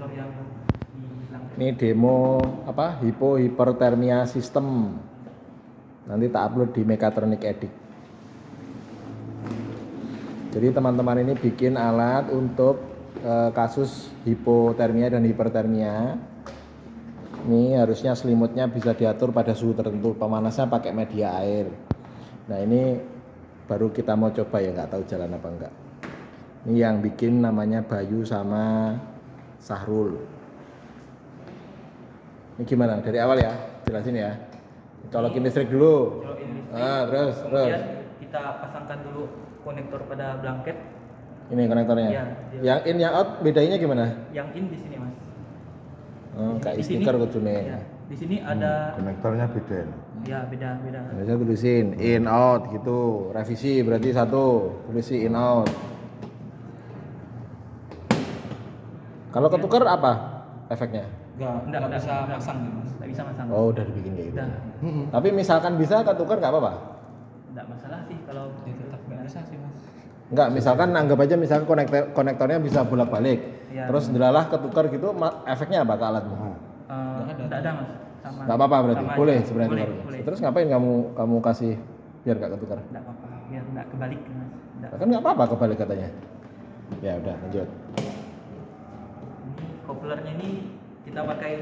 kompresor yang dihilangkan. Ini demo apa? Hipotermia system. Nanti tak upload di Mechatronic Edit. Jadi teman-teman ini bikin alat untuk kasus hipotermia dan hipertermia. Ini harusnya selimutnya bisa diatur pada suhu tertentu. Pemanasnya pakai media air. Nah ini baru kita mau coba ya, nggak tahu jalan apa enggak. Ini yang bikin namanya Bayu sama Sahrul. Ini gimana? Dari awal ya, jelasin ya. Colokin listrik dulu. Colokin listrik. Terus. Kemudian kita pasangkan dulu konektor pada blanket. Ini konektornya. Iya. Yang in, yang out, bedanya gimana? Yang in di sini mas. Kayak Di sini, stiker kudune. ya, di sini ada. Konektornya beda. Ya beda. Biasanya tulisin in out gitu. Revisi berarti satu, tulisi in out. Kalau ketukar apa efeknya? Enggak bisa masang mas. Enggak bisa masang. Oh, udah dibikin kayak gitu. Udah. Tapi misalkan bisa ketukar nggak apa-apa? Enggak masalah sih kalau tetap nggak bisa sih mas. Enggak, misalkan anggap aja misalkan konektornya bisa bolak-balik. Ya. Terus delalah ketukar gitu, efeknya apa ke alatmu? Enggak ada mas. Sama. Enggak apa-apa berarti. Sama Boleh aja. sebenarnya. Boleh. Terus ngapain kamu kasih biar gak ketukar? Enggak apa-apa. Biar enggak kebalik mas. Enggak. Kan nggak apa-apa kebalik katanya. Ya udah lanjut. Koplernya ini kita pakai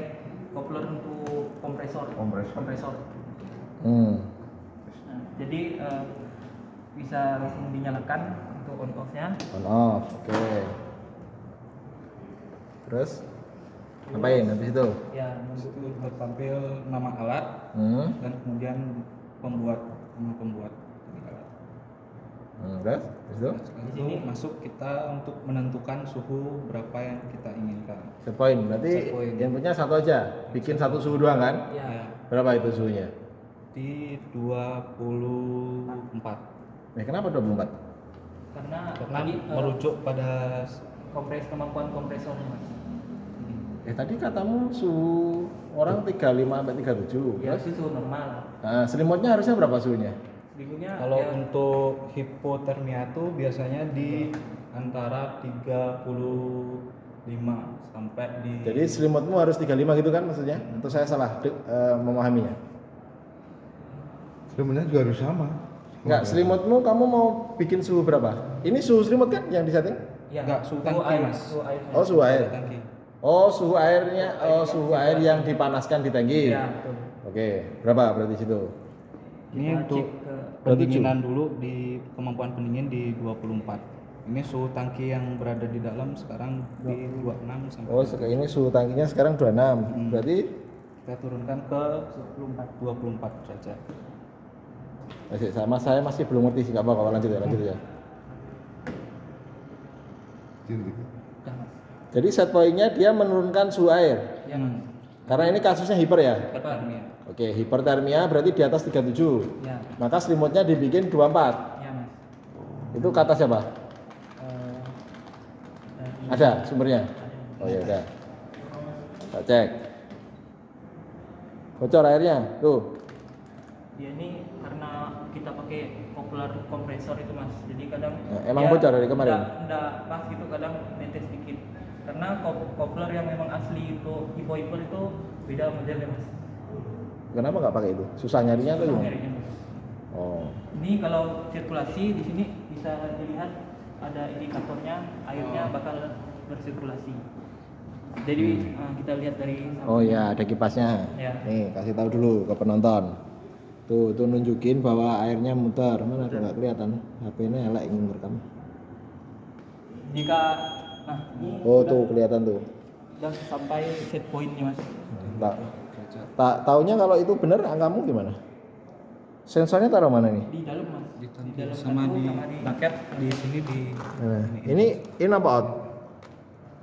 kopler untuk kompresor. Hmm. Nah, jadi bisa langsung dinyalakan untuk on off-nya. On off, oke. Terus ngapain habis itu? Ya, Itu tertampil nama alat dan kemudian nama pembuat dari alat. Terus habis itu? Setelah itu masuk kita untuk menentukan suhu berapa yang kita inginkan. Set point. Berarti Set point. inputnya satu aja. Bikin satu suhu doang kan? ya. Berapa itu suhunya? Di 24. Kenapa 24? Karena Karena tadi merujuk pada kemampuan kompresornya mas. Tadi katamu suhu orang 35 sampai 37. Ya Terus? itu suhu normal. Nah, selimutnya harusnya berapa suhunya? Selimutnya kalau ya, untuk hipotermia itu biasanya di antara 35 sampai di Jadi selimutmu harus 35 gitu kan maksudnya? Atau saya salah memahaminya? Sebenarnya juga harus sama. Enggak, selimutmu kamu mau bikin suhu berapa? Ini suhu selimut kan yang disetting? ya, Enggak, suhu tangki, air, Mas. Suhu air. Oh, suhu air. tangki. Oh, suhu airnya, suhu air yang dipanaskan di tangki. Ya, betul. Oke, berapa berarti situ? Ini Kita untuk cek ke pendinginan dulu di kemampuan pendingin di 24. Ini suhu tangki yang berada di dalam sekarang di 26 sampai Oh, ini suhu tangkinya sekarang 26. Berarti kita turunkan ke 24 derajat. sama saya masih belum ngerti sih, enggak apa-apa, lanjut ya. ya, Mas. Jadi set point-nya dia menurunkan suhu air. Ya, Mas. Karena ini kasusnya hiper ya. Hipotermia. Oke, hipertermia berarti di atas 37. Ya, Maka selimutnya dibikin 24. ya Mas. Itu kata siapa? Ada sumbernya? Oh ya udah. Tak cek. Bocor airnya. Tuh. Dia ini karena kita pakai kopler kompresor itu Mas. Jadi kadang Emang dia bocor dari kemarin? Enggak pas gitu, kadang netes sedikit. Karena kopler yang memang asli itu hipo-hiper itu beda modelnya Mas. Kenapa nggak pakai itu? Susah nyarinya atau gimana? Nyarinya, Mas. Oh. Ini kalau sirkulasi di sini bisa dilihat ada indikatornya, airnya bakal bersirkulasi. Jadi kita lihat dari Oh ya, ada kipasnya. Ya. Nih, kasih tahu dulu ke penonton. Tuh nunjukin bahwa airnya muter. Mana tuh nggak kelihatan? HP-nya elek ini merekam. Jika ini Oh, sudah- tuh kelihatan tuh. sudah sampai set point-nya Mas. Tak taunya kalau itu benar angkamu gimana? Sensornya taruh mana nih? Di dalam Mas. Di tangki dalam sama kartu, di sama di bucket di sini di Nah, ini in apa out?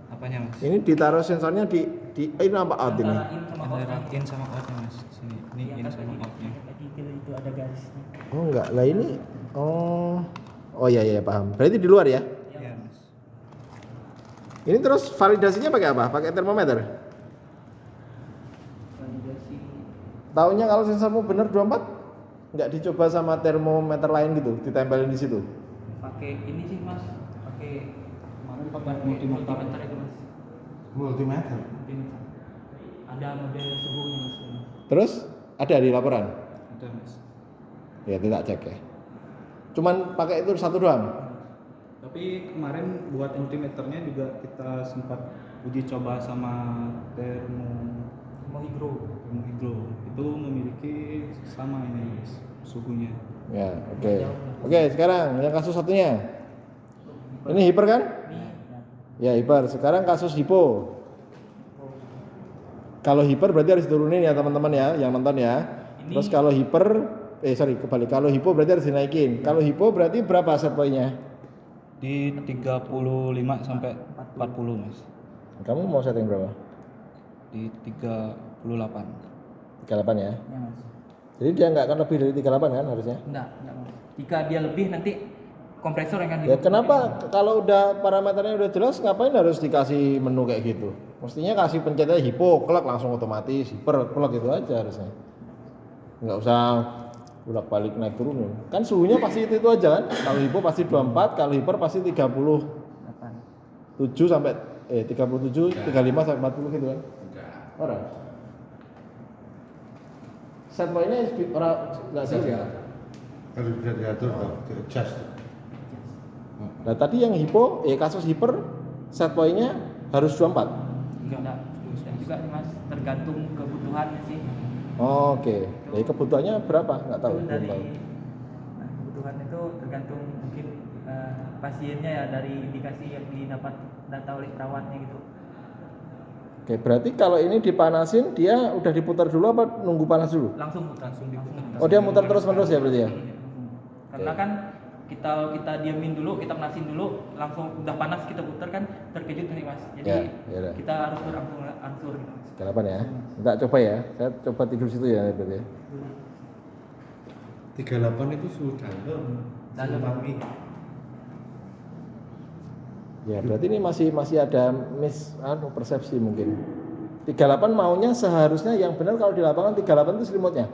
apanya Mas? Ini ditaruh sensornya di in apa out ini? antara in sama out. Ada in sama outnya Mas. Sini. Ini Iya, in kan sama tadi outnya. detail itu ada garisnya. Oh enggak, lah ini oh iya paham. Berarti di luar ya? Iya Mas. Ini terus validasinya pakai apa? Pakai termometer? Validasi Taunya kalau sensormu bener 24? Enggak dicoba sama termometer lain gitu, ditempelin di situ. pakai ini sih Mas, pakai multimeter. itu Mas. Multimeter. Multimeter. Ada model suhunya mas. Terus ada di laporan? Ada mas. Ya tidak cek ya. Cuman pakai itu satu doang. Tapi kemarin buat multimeternya juga kita sempat uji coba sama Termohidro. termohidro. Itu memiliki sama ini mas, suhunya. Ya, oke. Oke, sekarang yang kasus satunya. Ini hiper kan? Ini Ya ya. hiper. Sekarang kasus hipo. Kalau hiper berarti harus turunin ya teman-teman ya, yang nonton ya. Ini- Terus kalau kebalik. Kalau hipo berarti harus dinaikin. Kalau hipo berarti berapa set poinnya? Di 35 sampai 40 mas. Kamu mau setting berapa? Di 38. 38 ya. Ya mas. Jadi dia nggak akan lebih dari 38 kan harusnya? Enggak mas. Jika dia lebih nanti kompresor yang akan Ya kenapa kalau udah parameternya udah jelas ngapain harus dikasih menu kayak gitu? Mestinya kasih pencetnya hipo, klek langsung otomatis, hiper, klek gitu aja harusnya. Nggak usah bolak-balik naik turun. Kan suhunya pasti itu aja kan? Kalau hipo pasti 24, kalau hiper pasti 37 sampai 37, 35 sampai 40 gitu kan? Orang. Set pointnya orang nggak jelas ya? Harus bisa diatur, di adjust. Nah tadi yang hipo, kasus hiper set pointnya harus 24. enggak. Dan juga nih mas tergantung kebutuhannya sih. Oke, jadi kebutuhannya berapa? Nggak tahu. Itu Belum dari tahu. kebutuhan itu tergantung mungkin pasiennya ya, dari indikasi yang didapat data oleh perawatnya gitu. Oke, berarti kalau ini dipanasin dia udah diputar dulu apa nunggu panas dulu? Langsung diputar. Oh dia muter terus menerus ya berarti ya? Karena kan kita diamin dulu, kita panasin dulu, langsung udah panas kita putar kan terkejut nih mas. Jadi Ya udah. kita harus berangsur gitu mas. 38 ya. Enggak coba ya. Saya coba tidur situ ya berarti ya. 38 itu suhu dalam. Dalam. Tapi Ya berarti ini masih ada persepsi mungkin. 38 maunya seharusnya yang benar kalau di lapangan 38 itu selimutnya.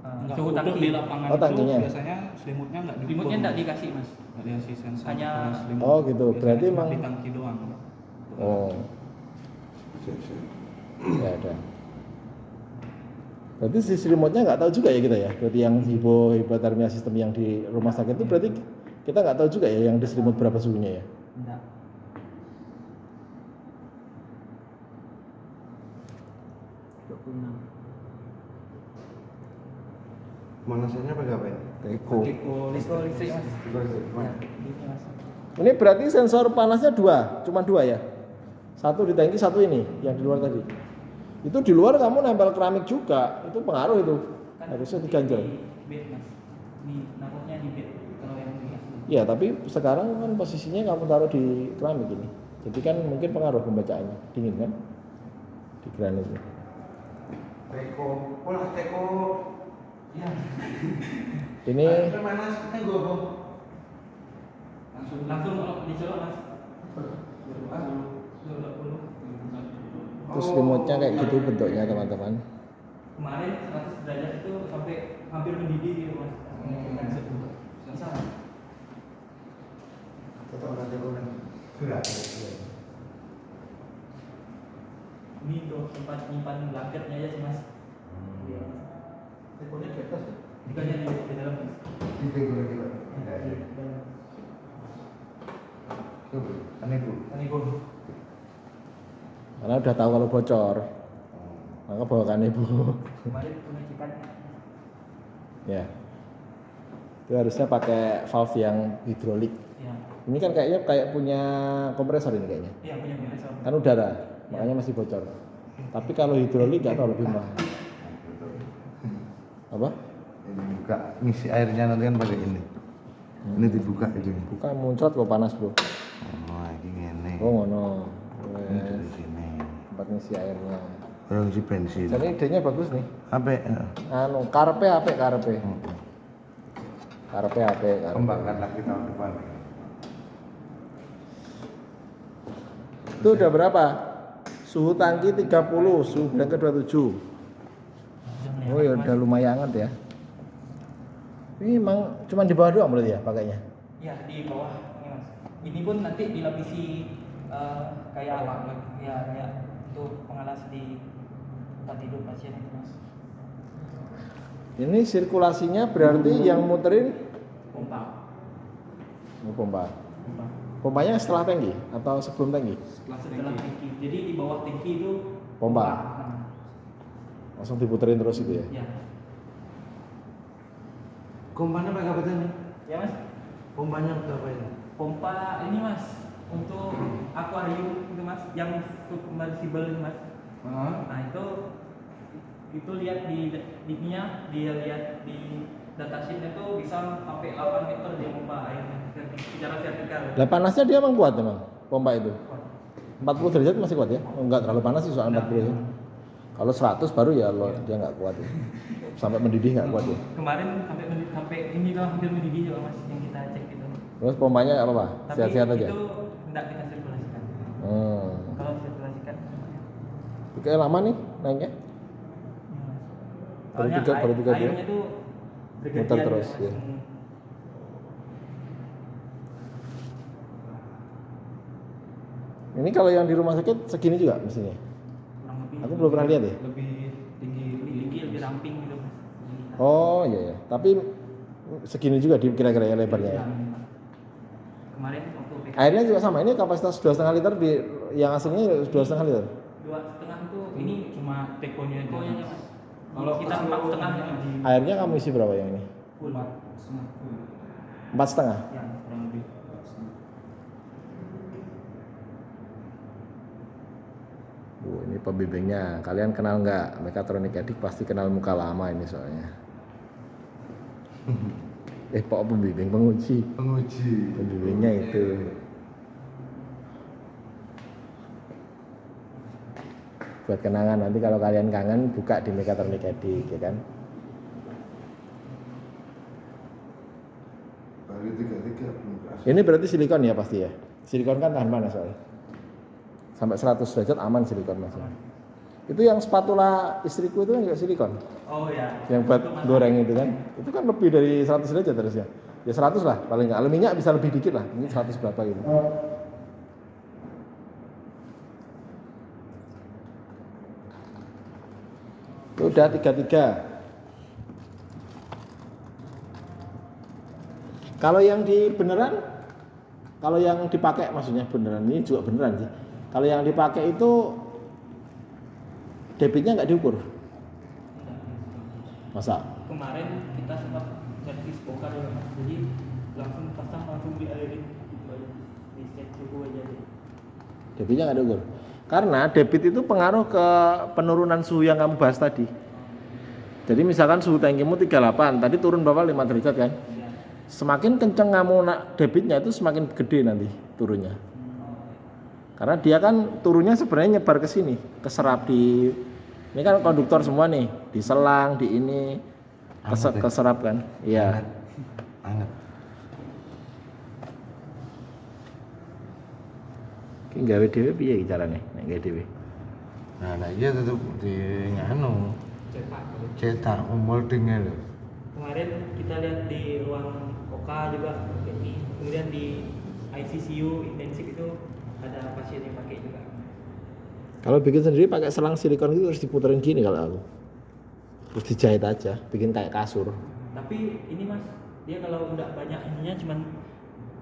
Enggak, Suhu untuk tangki. di lapangan Oh, tangkinya. itu biasanya selimutnya enggak diukur. Selimutnya enggak dikasih mas. Enggak dikasih sensor Hanya- kalau selimut. Oh, gitu. Biasanya Berarti cuma emang- di tangki doang. Oh, ya ada. Berarti si selimutnya nggak tahu juga ya kita ya. Berarti yang hipotermia sistem yang di rumah sakit itu berarti kita nggak tahu juga ya yang di selimut berapa suhunya ya. Enggak. manasannya pakai apa ini? Teko. Listrik mas. Mana? Ya, ini mas. Ini berarti sensor panasnya cuma dua ya. Satu di tangki, satu ini yang di luar tadi. Itu di luar kamu nempel keramik juga, itu pengaruh itu. Kan Harusnya diganjel. di bed mas. Di naruhnya di bed kalau yang di Iya, tapi sekarang kan posisinya kamu taruh di keramik ini. Jadi kan mungkin pengaruh pembacaannya. Dingin kan? Di granit ini. Teko, pola teko. ya Ini Manasnya gue bang. langsung kalau dicolok mas. terus selimutnya kayak gitu bentuknya teman-teman. Kemarin 100 derajat itu sampai hampir mendidih gitu mas. Bisa mas. Tetap ada teko kan? Sudah. Ini untuk tempat nyimpan blanketnya aja sih mas. Iya. Tekonya di atas. Dikanya di dalam mas. Di teko lagi pak. Coba, aneh bu. Kan ibu. Karena udah tahu kalau bocor, maka bawakan ibu. Kemarin pengecekannya. Ya. Itu harusnya pakai valve yang hidrolik. Ya. Ini kan kayaknya kayak punya kompresor ini kayaknya. Iya punya kompresor. Kan udara, makanya masih bocor. Tapi kalau hidrolik nggak tahu lebih mahal. Apa? Ini buka, ngisi airnya nanti kan pakai ini. Ini dibuka itu. Bukan muncrat kok panas bro. Oh, ini ngene. Oh ngono. Ini dari sini. Tempat ngisi airnya. Kalau ngisi bensin. Jadi idenya bagus nih. Apa? Anu karpe apa karpe? Karpe apa? Kembangkan lagi tahun depan. Itu udah berapa? Suhu tangki 30, suhu blanket 27. Oh ya udah lumayan hangat ya. Ini emang cuma di bawah doang berarti ya pakainya. Iya di bawah ini mas. Ini pun nanti dilapisi kayak ya kayak untuk pengalas di tempat tidur pasien itu mas. Ini sirkulasinya berarti yang muterin Pompa. pompa. Pompanya setelah tangki atau sebelum tangki? Setelah tangki. Jadi di bawah tangki itu Pompa. Nah, Langsung diputerin terus itu ya. ya. Pompanya pakai apa tadi? Ya mas. Pompanya berapa ini? Pompa ini mas untuk akuarium itu mas yang submersible itu mas. Nah itu lihat di ininya, dia lihat di datasheet itu bisa sampai 8 meter dia pompa airnya secara vertikal. Lah panasnya dia emang kuat emang pompa itu. 40 derajat masih kuat ya? Oh, enggak terlalu panas sih soal 40 ya. Kalau 100 baru ya lo dia enggak kuat ya. Sampai mendidih enggak kuat ya. Kemarin sampai ini kalau hampir mendidih juga mas yang kita cek itu. Terus pompanya apa Pak? Tapi Sehat-sehat aja. itu tidak kita sirkulasikan. Kalau sirkulasikan Kayak lama nih naiknya. Baru soalnya tiga dia. airnya itu bergantian Muter terus, Mas. ya. Ini kalau yang di rumah sakit segini juga mesinnya. Kurang lebih Aku belum pernah lihat ya. Lebih tinggi, lebih tinggi, lebih ramping gitu mas. Oh iya ya. Tapi segini juga di kira-kira ya lebarnya. Ya. Kemarin waktu PK Airnya juga sama. Ini kapasitas 2,5 liter di yang aslinya 2,5 liter. 2,5 itu ini cuma tekonya aja. konya mas. Kalau Kita 4,5 ya mas. Airnya kamu isi berapa yang ini? Full. 4,5. Ya. kurang lebih. Ini pembimbingnya. Kalian kenal nggak? Mekatronik Edik pasti kenal muka lama ini soalnya. Pak pembimbing penguji. Pembimbingnya itu. Buat kenangan nanti kalau kalian kangen buka di Mekatronik Edik ya kan. Baru 33 belum keras. Ini berarti silikon ya pasti ya. Silikon kan tahan panas soalnya. Sampai 100 derajat aman silikon masih. Itu yang spatula istriku itu kan juga silikon. Oh ya. Yang buat goreng itu kan. Itu kan lebih dari 100 derajat harusnya. Ya 100 lah paling nggak. Kalau minyak bisa lebih dikit lah. Ini 100 berapa gitu. Itu udah 33. Kalau yang di beneran, kalau yang dipakai maksudnya beneran ini juga beneran sih. Kalau yang dipakai itu debitnya nggak diukur. Masa? Kemarin kita sempat servis bongkar ya mas. Jadi langsung pasang langsung dialirin di set suhu aja deh. Debitnya nggak diukur. Karena debit itu pengaruh ke penurunan suhu yang kamu bahas tadi. Jadi misalkan suhu tangkimu 38, tadi turun berapa 5 derajat kan? Ya. Semakin kenceng kamu debitnya itu semakin gede nanti turunnya. Karena dia kan turunnya sebenarnya nyebar ke sini, keserap di ini kan konduktor semua nih, diselang, di ini keserap kan? Iya. Anget. Ki gawe dhewe piye iki carane nek gawe dhewe? Nah, iya tetep di nganu cetak moldingnya loh. Kemarin kita lihat di ruang Oka juga ini, kemudian di ICCU intensif itu ada pasien yang pakai juga. Kalau bikin sendiri pakai selang silikon itu harus diputerin gini kalau aku. Terus dijahit aja, bikin kayak kasur. Tapi ini mas, dia kalau udah banyak ininya cuman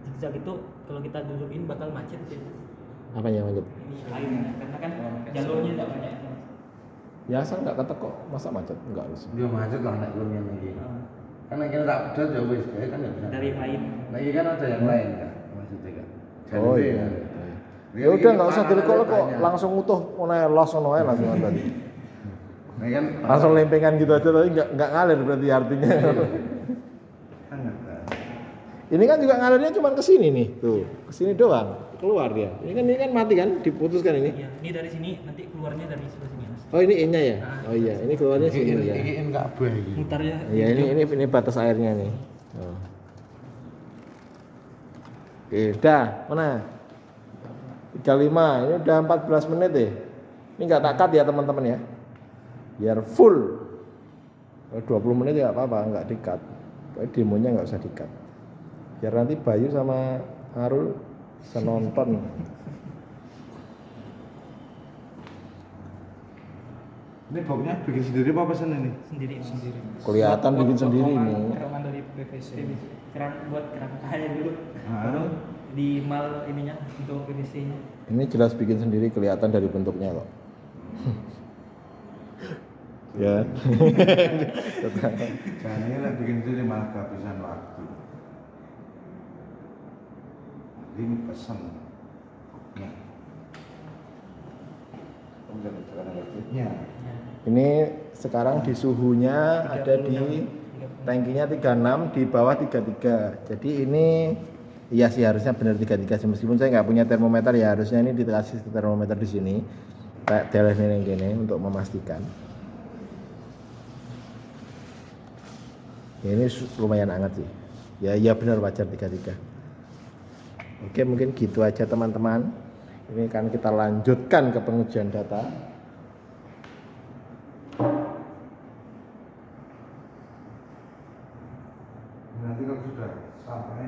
zigzag itu kalau kita dudukin bakal macet sih. Apanya macet? Ini airnya karena kan jalurnya tidak banyak. Ya asal nggak ketek kok, masa macet? Enggak harus. Dia macet lah nek belum yang lagi. Karena kita tak pedot ya wis, kan ya bisa. Dari yang lain. Nah, ini kan ada yang lain kan maksudnya kan. Oh Jadi, iya. dia Ya udah ini nggak usah panganan dilekok kok, banyak. langsung utuh, ngono los ngono ae langsung tadi. Nah, kan Langsung lempengan gitu aja tapi nggak ngalir berarti artinya. Anget lah. Ini kan juga ngalirnya cuma ke sini nih, tuh. Ke sini doang, keluar dia. Ini kan mati kan, diputuskan ini. Iya, ini dari sini nanti keluarnya dari sebelah sini mas. Oh, ini nya ya? Oh iya, ini keluarnya Ini sini ya. ini kabeh iki. Mutarnya. Iya, ini batas airnya nih. Oh. Oke, udah, mana? 35, ini udah 14 menit deh. Ini nggak tak cut ya teman-teman ya. Biar full. Kalau 20 menit ya apa-apa, nggak di-cut. Pokoknya demonya nggak usah di-cut. Biar nanti Bayu sama Harul bisa nonton. Ini boxnya bikin sendiri apa pesan ini? sendiri Mas. Sendiri. Kelihatan Buat- bikin buat sendiri potongan- nih. Potongan dari PVC. keran buat kerangkanya dulu Ah. baru di mal ininya untuk PVC-nya. Ini jelas bikin sendiri, kelihatan dari bentuknya kok. Ya. Jangan ini lah bikin sendiri malah kehabisan waktu. Ini pesan. Nah. Kemudian sekarang lanjutnya. Ya. Ini sekarang di suhunya ada di tangkinya 36, di bawah 33. Jadi ini iya sih harusnya benar 33 sih. Meskipun saya nggak punya termometer ya harusnya ini dikasih termometer di sini. Kayak telenin yang gini untuk memastikan. Ya, ini lumayan hangat sih. Ya iya benar wajar 33. Oke mungkin gitu aja teman-teman. Ini kan kita lanjutkan ke pengujian data. Nanti kalau sudah sampai